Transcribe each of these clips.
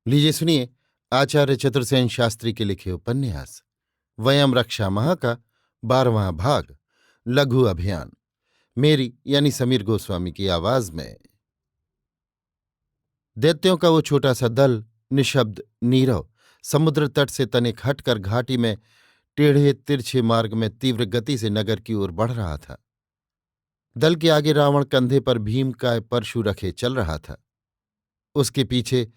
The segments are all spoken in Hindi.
लीजिए सुनिए आचार्य चतुर्सेन शास्त्री के लिखे उपन्यास वयम रक्षा माह का 12वां भाग लघु अभियान मेरी यानी समीर गोस्वामी की आवाज में। दैत्यों का वो छोटा सा दल निशब्द नीरव समुद्र तट से तनिक हटकर घाटी में टेढ़े तिरछे मार्ग में तीव्र गति से नगर की ओर बढ़ रहा था। दल के आगे रावण कंधे पर भीम का परशु रखे चल रहा था। उसके पीछे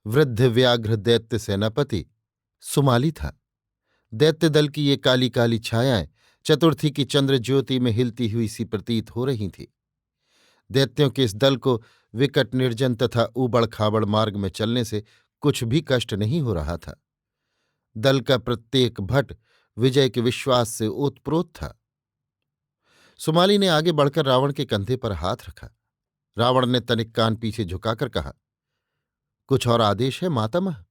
वृद्ध व्याघ्र दैत्य सेनापति सुमाली था। दैत्य दल की ये काली काली छायाएं चतुर्थी की चंद्र ज्योति में हिलती हुई सी प्रतीत हो रही थीं। दैत्यों के इस दल को विकट निर्जन तथा ऊबड़ खाबड़ मार्ग में चलने से कुछ भी कष्ट नहीं हो रहा था। दल का प्रत्येक भट विजय के विश्वास से ओतप्रोत था। सुमाली ने आगे बढ़कर रावण के कंधे पर हाथ रखा। रावण ने तनिक कान पीछे झुकाकर कहा, कुछ और आदेश है मातामह?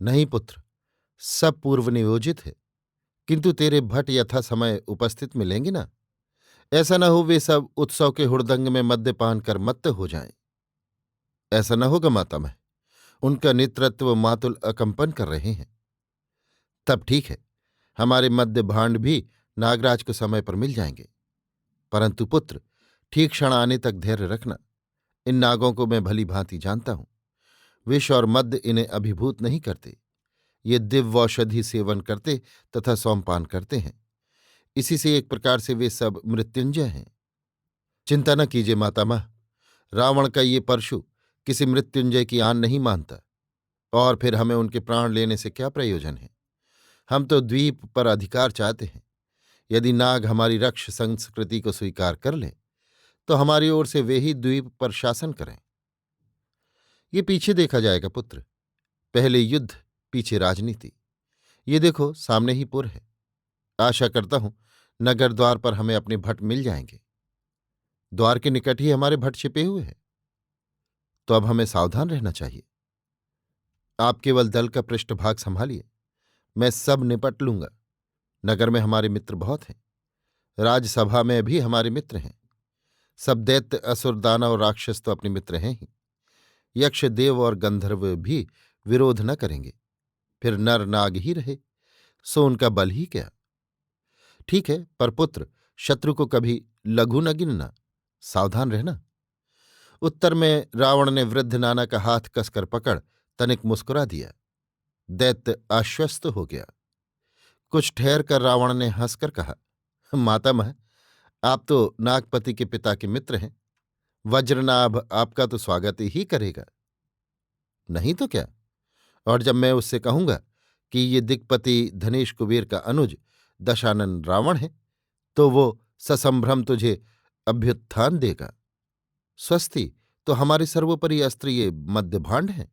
नहीं पुत्र, सब पूर्व नियोजित है, किंतु तेरे भट यथा समय उपस्थित मिलेंगे ना। ऐसा न हो वे सब उत्सव के हुड़दंग में मद्यपान कर मत्त हो जाएं। ऐसा न होगा मातामह, उनका नेतृत्व मातुल अकंपन कर रहे हैं। तब ठीक है, हमारे मद्य भांड भी नागराज को समय पर मिल जाएंगे। परंतु पुत्र, ठीक क्षण आने तक धैर्य रखना। इन नागों को मैं भली भांति जानता हूं। विष और मद्य इन्हें अभिभूत नहीं करते। ये दिव्य औषधि सेवन करते तथा सोमपान करते हैं। इसी से एक प्रकार से वे सब मृत्युंजय हैं। चिंता न कीजिए मातामह, रावण का ये परशु किसी मृत्युंजय की आन नहीं मानता, और फिर हमें उनके प्राण लेने से क्या प्रयोजन है। हम तो द्वीप पर अधिकार चाहते हैं। यदि नाग हमारी रक्ष संस्कृति को स्वीकार कर लें तो हमारी ओर से वे ही द्वीप पर शासन करें। ये पीछे देखा जाएगा पुत्र। पहले युद्ध, पीछे राजनीति। ये देखो सामने ही पुर है। आशा करता हूं नगर द्वार पर हमें अपने भट मिल जाएंगे। द्वार के निकट ही हमारे भट छिपे हुए हैं। तो अब हमें सावधान रहना चाहिए। आप केवल दल का पृष्ठभाग संभालिए, मैं सब निपट लूंगा। नगर में हमारे मित्र बहुत हैं। राजसभा में भी हमारे मित्र हैं। सब दैत्य असुर दानव और राक्षस तो अपने मित्र हैं ही। यक्ष देव और गंधर्व भी विरोध न करेंगे। फिर नर नाग ही रहे, सो उनका बल ही क्या। ठीक है, पर पुत्र, शत्रु को कभी लघु न गिनना, सावधान रहना। उत्तर में रावण ने वृद्ध नाना का हाथ कसकर पकड़ तनिक मुस्कुरा दिया। दैत्य आश्वस्त हो गया। कुछ ठहर कर रावण ने हंसकर कहा, मातामह, आप तो नागपति के पिता के मित्र हैं। वज्रनाभ आपका तो स्वागत ही करेगा। नहीं तो क्या। और जब मैं उससे कहूंगा कि ये दिक्पति धनेश कुबेर का अनुज दशानन रावण है, तो वो ससंभ्रम तुझे अभ्युत्थान देगा। स्वस्ति तो हमारे सर्वोपरि अस्त्र ये मद्यभांड है।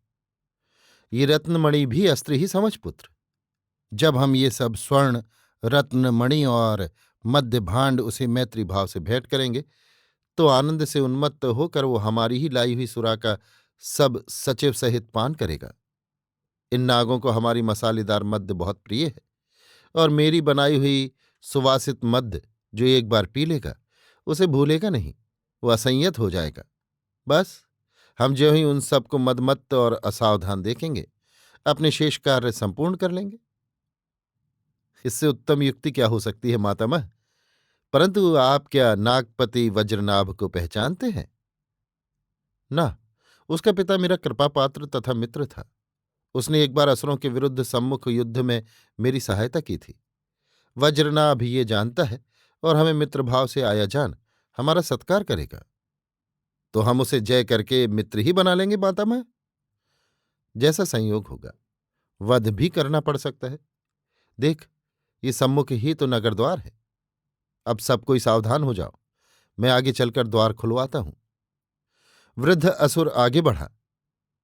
ये रत्नमणि भी अस्त्र ही समझ पुत्र। जब हम ये सब स्वर्ण रत्नमणि और मद्यभांड उसे मैत्री भाव से भेंट करेंगे तो आनंद से उन्मत्त होकर वो हमारी ही लाई हुई सुरा का सब सचिव सहित पान करेगा। इन नागों को हमारी मसालेदार मद्य बहुत प्रिय है, और मेरी बनाई हुई सुवासित मद्य जो एक बार पी लेगा उसे भूलेगा नहीं, वो असंयत हो जाएगा। बस हम ज्यों ही उन सबको मदमत्त और असावधान देखेंगे, अपने शेष कार्य संपूर्ण कर लेंगे। इससे उत्तम युक्ति क्या हो सकती है मातामह? परंतु आप क्या नागपति वज्रनाभ को पहचानते हैं? ना, उसका पिता मेरा कृपापात्र तथा मित्र था। उसने एक बार असुरों के विरुद्ध सम्मुख युद्ध में मेरी सहायता की थी। वज्रनाभ ये जानता है और हमें मित्रभाव से आया जान हमारा सत्कार करेगा। तो हम उसे जय करके मित्र ही बना लेंगे मातामह। जैसा संयोग होगा। वध भी करना पड़ सकता है। देख, ये सम्मुख ही तो नगर द्वार है। अब सब कोई सावधान हो जाओ, मैं आगे चलकर द्वार खुलवाता हूं। वृद्ध असुर आगे बढ़ा।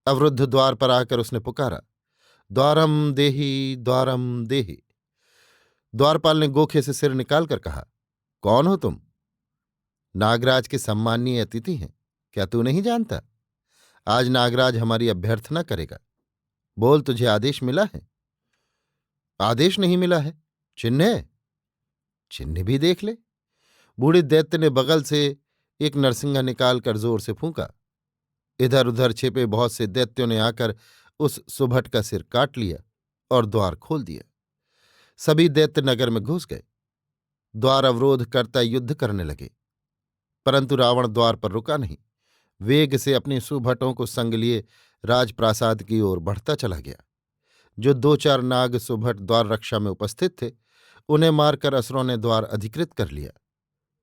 अवरुद्ध द्वार पर आकर उसने पुकारा, द्वारम देहि द्वारम देहि। द्वारपाल ने गोखे से सिर निकालकर कहा, कौन हो तुम? नागराज के सम्माननीय अतिथि हैं, क्या तू नहीं जानता? आज नागराज हमारी अभ्यर्थना करेगा। बोल, तुझे आदेश मिला है? आदेश नहीं मिला है, चिन्ह है। चिन्ह भी देख ले। बूढ़े दैत्य ने बगल से एक नरसिंगा निकालकर जोर से फूंका। इधर उधर छिपे बहुत से दैत्यों ने आकर उस सुभट का सिर काट लिया और द्वार खोल दिया। सभी दैत्य नगर में घुस गए। द्वार अवरोध करता युद्ध करने लगे, परंतु रावण द्वार पर रुका नहीं। वेग से अपने सुभटों को संग लिए राजप्रासाद की ओर बढ़ता चला गया। जो 2-4 नाग सुभट द्वार रक्षा में उपस्थित थे, उन्हें मारकर असुरों ने द्वार अधिकृत कर लिया।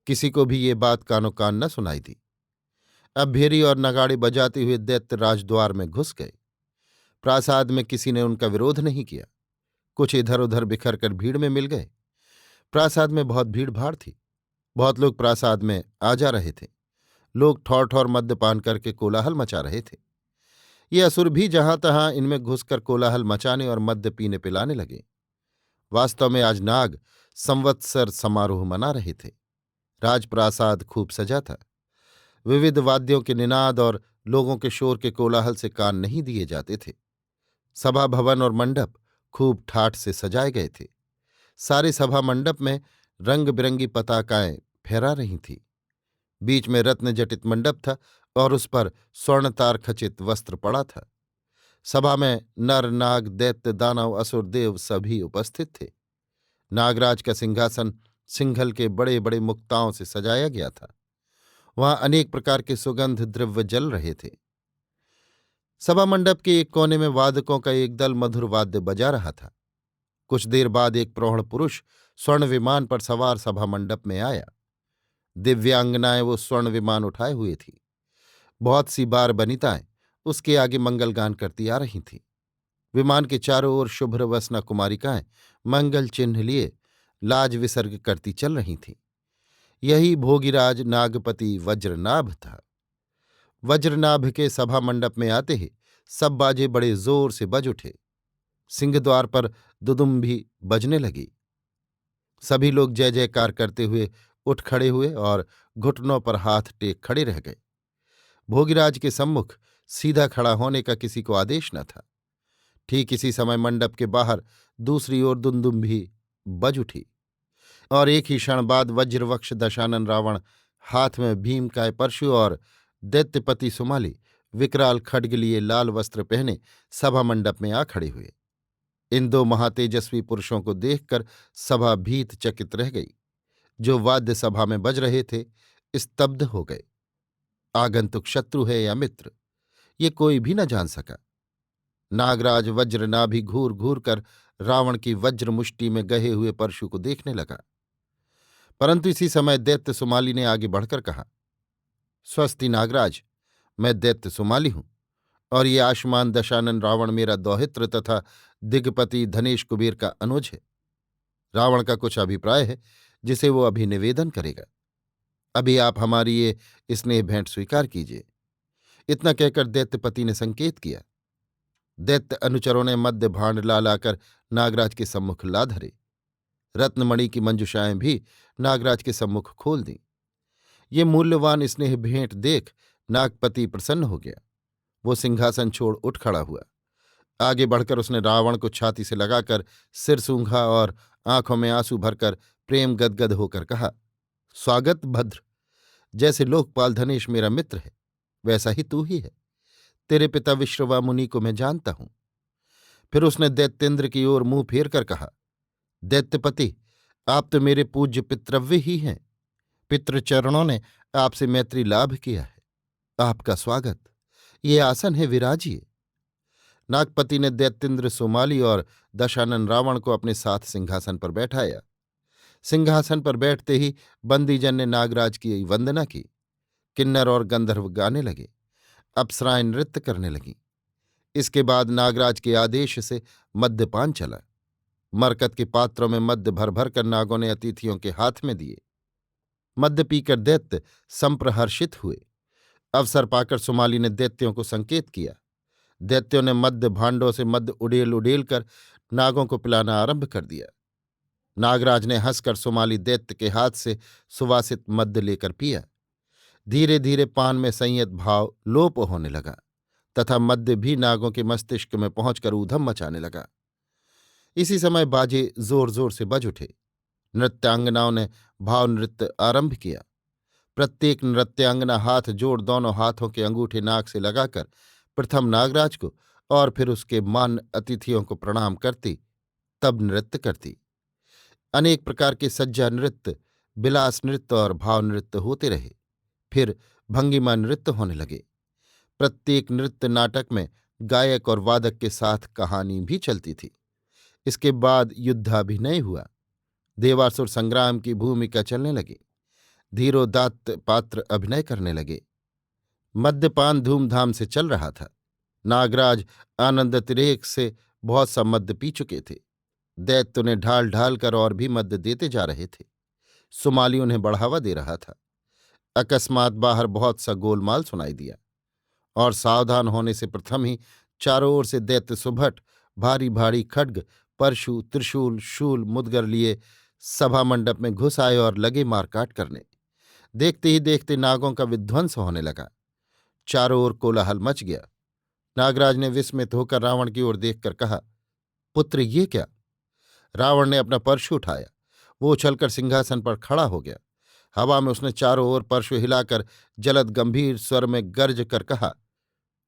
किसी को भी ये बात कानो कान न सुनाई दी। अब भेरी और नगाड़े बजाते हुए दैत्य राजद्वार में घुस गए। प्रासाद में किसी ने उनका विरोध नहीं किया। कुछ इधर उधर बिखर कर भीड़ में मिल गए। प्रासाद में बहुत भीड़ भाड़ थी। बहुत लोग प्रासाद में आ जा रहे थे। लोग ठौर ठौर मद्यपान करके कोलाहल मचा रहे थे। ये असुर भी जहां तहां इनमें घुसकर कोलाहल मचाने और मद्य पीने पिलाने लगे। वास्तव में आज नाग संवत्सर समारोह मना रहे थे। राजप्रासाद खूब सजा था। विविध वाद्यों के निनाद और लोगों के शोर के कोलाहल से कान नहीं दिए जाते थे। सभा भवन और मंडप खूब ठाठ से सजाए गए थे। सारे सभा मंडप में रंग बिरंगी पताकाएं फहरा रही थीं। बीच में रत्न जटित मंडप था और उस पर स्वर्णतार खचित वस्त्र पड़ा था। सभा में नर नाग दैत्य दानव असुर देव सभी उपस्थित थे। नागराज का सिंहासन सिंघल के बड़े बड़े मुक्ताओं से सजाया गया था। वहां अनेक प्रकार के सुगंध द्रव्य जल रहे थे। सभा मंडप के एक कोने में वादकों का एक दल मधुर वाद्य बजा रहा था। कुछ देर बाद एक प्रौढ़ पुरुष स्वर्ण विमान पर सवार सभा मंडप में आया। दिव्यांगनाएं वो स्वर्ण विमान उठाए हुए थी। बहुत सी बार बनिताएं उसके आगे मंगलगान करती आ रही थीं। विमान के चारों ओर शुभ्र वसना कुमारिकाएं मंगल चिन्ह लिए लाज विसर्ग करती चल रही थीं। यही भोगिराज नागपति वज्रनाभ था। वज्रनाभ के सभा मंडप में आते ही सब बाजे बड़े जोर से बज उठे। सिंहद्वार पर दुदुम्भी बजने लगी। सभी लोग जय जयकार करते हुए उठ खड़े हुए और घुटनों पर हाथ टेक खड़े रह गए। भोगिराज के सम्मुख सीधा खड़ा होने का किसी को आदेश न था। ठीक इसी समय मंडप के बाहर दूसरी ओर दुंदुम्भी बज उठी और एक ही क्षण बाद वज्रवक्ष दशानन रावण हाथ में भीमकाय परशु और दैत्यपति सुमाली विकराल खड्ग लिए लाल वस्त्र पहने सभा मंडप में आ खड़े हुए। इन दो महातेजस्वी पुरुषों को देखकर सभा भीत चकित रह गई। जो वाद्य सभा में बज रहे थे स्तब्ध हो गए। आगंतुक शत्रु है या मित्र, ये कोई भी न जान सका। नागराज वज्रनाभि घूर घूर कर रावण की वज्र मुष्टि में गहे हुए परशु को देखने लगा। परंतु इसी समय दैत्य सुमाली ने आगे बढ़कर कहा, स्वस्ति नागराज, मैं दैत्य सुमाली हूं और ये आयुष्मान दशानन रावण मेरा दौहित्र तथा दिग्पति धनेश कुबेर का अनुज है। रावण का कुछ अभिप्राय है जिसे वो अभी निवेदन करेगा। अभी आप हमारी ये स्नेह भेंट स्वीकार कीजिए। इतना कहकर दैत्यपति ने संकेत किया। दैत्य अनुचरों ने मध्य भांड ला लाकर नागराज के सम्मुख ला धरे। रत्नमणि की मंजुषाएं भी नागराज के सम्मुख खोल दी। ये मूल्यवान स्नेह भेंट देख नागपति प्रसन्न हो गया। वो सिंहासन छोड़ उठ खड़ा हुआ। आगे बढ़कर उसने रावण को छाती से लगाकर सिर सूंघा और आंखों में आंसू भरकर प्रेम गदगद होकर कहा, स्वागत भद्र। जैसे लोकपाल धनेश मेरा मित्र है, वैसा ही तू ही है। तेरे पिता विश्रवा मुनि को मैं जानता हूं। फिर उसने दैत्येंद्र की ओर मुंह फेर कर कहा, दैत्यपति, आप तो मेरे पूज्य पितृव्य ही हैं। पितृचरणों ने आपसे मैत्री लाभ किया है। आपका स्वागत। ये आसन है, विराजिए। नागपति ने दैत्येंद्र सुमाली और दशानन रावण को अपने साथ सिंहासन पर बैठाया। सिंहासन पर बैठते ही बंदीजन ने नागराज की वंदना की। किन्नर और गंधर्व गाने लगे। अप्सराएं नृत्य करने लगीं। इसके बाद नागराज के आदेश से मद्यपान चला। मरकत के पात्रों में मद्य भर भर कर नागों ने अतिथियों के हाथ में दिए। मद्य पीकर दैत्य संप्रहर्षित हुए। अवसर पाकर सुमाली ने दैत्यों को संकेत किया। दैत्यों ने मद्य भांडों से मद्य उड़ेल उड़ेल कर नागों को पिलाना आरंभ कर दिया। नागराज ने हंसकर सुमाली दैत्य के हाथ से सुवासित मद्य लेकर पिया। धीरे धीरे पान में संयत भाव लोप होने लगा तथा मद्य भी नागों के मस्तिष्क में पहुंचकर ऊधम मचाने लगा। इसी समय बाजे जोर जोर से बज उठे। नृत्यांगनाओं ने भाव नृत्य आरंभ किया। प्रत्येक नृत्यांगना हाथ जोड़ दोनों हाथों के अंगूठे नाक से लगाकर प्रथम नागराज को और फिर उसके मान्य अतिथियों को प्रणाम करती, तब नृत्य करती। अनेक प्रकार के सज्जा नृत्य, विलास नृत्य और भाव नृत्य होते रहे। फिर भंगिमा नृत्य होने लगे। प्रत्येक नृत्य नाटक में गायक और वादक के साथ कहानी भी चलती थी। इसके बाद युद्धाभिनय हुआ। देवासुर संग्राम की भूमिका चलने लगी। धीरोदात्त पात्र अभिनय करने लगे। मद्यपान धूमधाम से चल रहा था। नागराज आनंदतिरेक से बहुत सा मद्य पी चुके थे। दैत्य उन्हें ढाल ढाल कर और भी मद्य देते जा रहे थे। सुमाली उन्हें बढ़ावा दे रहा था। अकस्मात बाहर बहुत सा गोलमाल सुनाई दिया और सावधान होने से प्रथम ही चारों ओर से दैत्य सुभट भारी भारी खड्ग, परशु, त्रिशूल, शूल, मुदगर लिए सभा मंडप में घुस आए और लगे मारकाट करने। देखते ही देखते नागों का विध्वंस होने लगा। चारों ओर कोलाहल मच गया। नागराज ने विस्मित होकर रावण की ओर देखकर कहा, पुत्र ये क्या? रावण ने अपना परशु उठाया। वो उछलकर सिंहासन पर खड़ा हो गया। हवा में उसने चारों ओर परशु हिलाकर जलद गंभीर स्वर में गर्ज कर कहा,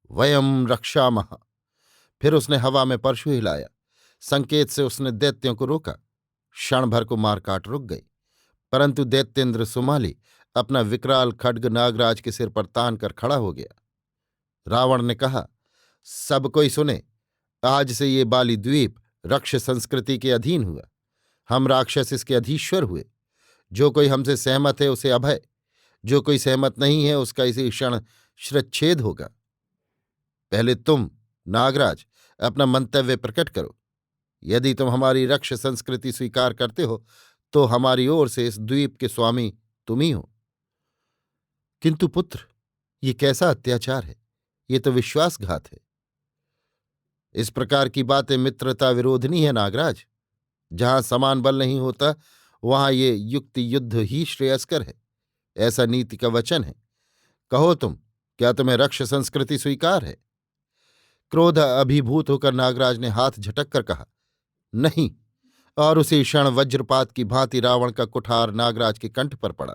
वयम रक्षामः। फिर उसने हवा में परशु हिलाया। संकेत से उसने दैत्यों को रोका। क्षण भर को मारकाट रुक गई, परंतु दैत्येंद्र सुमाली अपना विकराल खड्ग नागराज के सिर पर तान कर खड़ा हो गया। रावण ने कहा, सब कोई सुने, आज से ये बाली द्वीप रक्ष संस्कृति के अधीन हुआ। हम राक्षस इसके अधीश्वर हुए। जो कोई हमसे सहमत है उसे अभय, जो कोई सहमत नहीं है उसका इसी क्षण शिरच्छेद होगा। पहले तुम नागराज अपना मंतव्य प्रकट करो। यदि तुम हमारी रक्ष संस्कृति स्वीकार करते हो तो हमारी ओर से इस द्वीप के स्वामी तुम ही हो। किंतु पुत्र, ये कैसा अत्याचार है? ये तो विश्वासघात है। इस प्रकार की बातें मित्रता विरोधनी है नागराज। जहां समान बल नहीं होता वहां ये युक्ति युद्ध ही श्रेयस्कर है, ऐसा नीति का वचन है। कहो तुम, क्या तुम्हें रक्ष संस्कृति स्वीकार है? क्रोध अभिभूत होकर नागराज ने हाथ झटक कर कहा, नहीं। और उसी क्षण वज्रपात की भांति रावण का कुठार नागराज के कंठ पर पड़ा।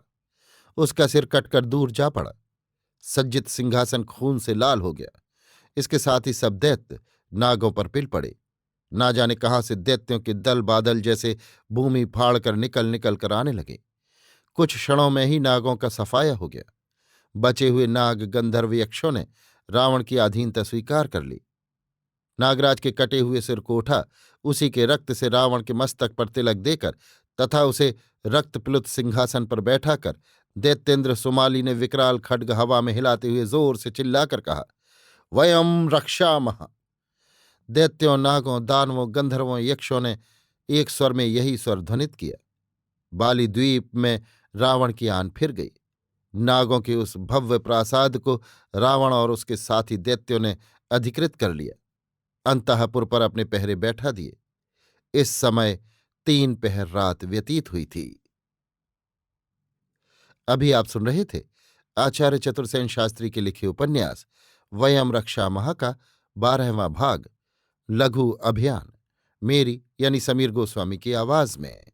उसका सिर कटकर दूर जा पड़ा। सज्जित सिंहासन खून से लाल हो गया। इसके साथ ही सब दैत्य नागों पर पिल पड़े। ना जाने कहाँ से दैत्यों के दल बादल जैसे भूमि फाड़ कर निकल निकल कर आने लगे। कुछ क्षणों में ही नागों का सफाया हो गया। बचे हुए नाग गंधर्व यक्षों ने रावण की अधीनता स्वीकार कर ली। नागराज के कटे हुए सिर को उठा, उसी के रक्त से रावण के मस्तक पर तिलक देकर तथा उसे रक्त प्लुत सिंहासन पर बैठाकर दैत्येंद्र सुमाली ने विकराल खड्ग हवा में हिलाते हुए जोर से चिल्लाकर कहा, वयम रक्षामः। दैत्यों, नागों, दानवों, गंधर्वों, यक्षों ने एक स्वर में यही स्वर ध्वनित किया। बाली द्वीप में रावण की आन फिर गई। नागों के उस भव्य प्रासाद को रावण और उसके साथी दैत्यों ने अधिकृत कर लिया। अंतःपुर पर अपने पहरे बैठा दिए। इस समय 3 पहर रात व्यतीत हुई थी। अभी आप सुन रहे थे आचार्य चतुर्सेन शास्त्री के लिखे उपन्यास वयम रक्षामः का 12वां भाग लघु अभियान, मेरी यानी समीर गोस्वामी की आवाज में।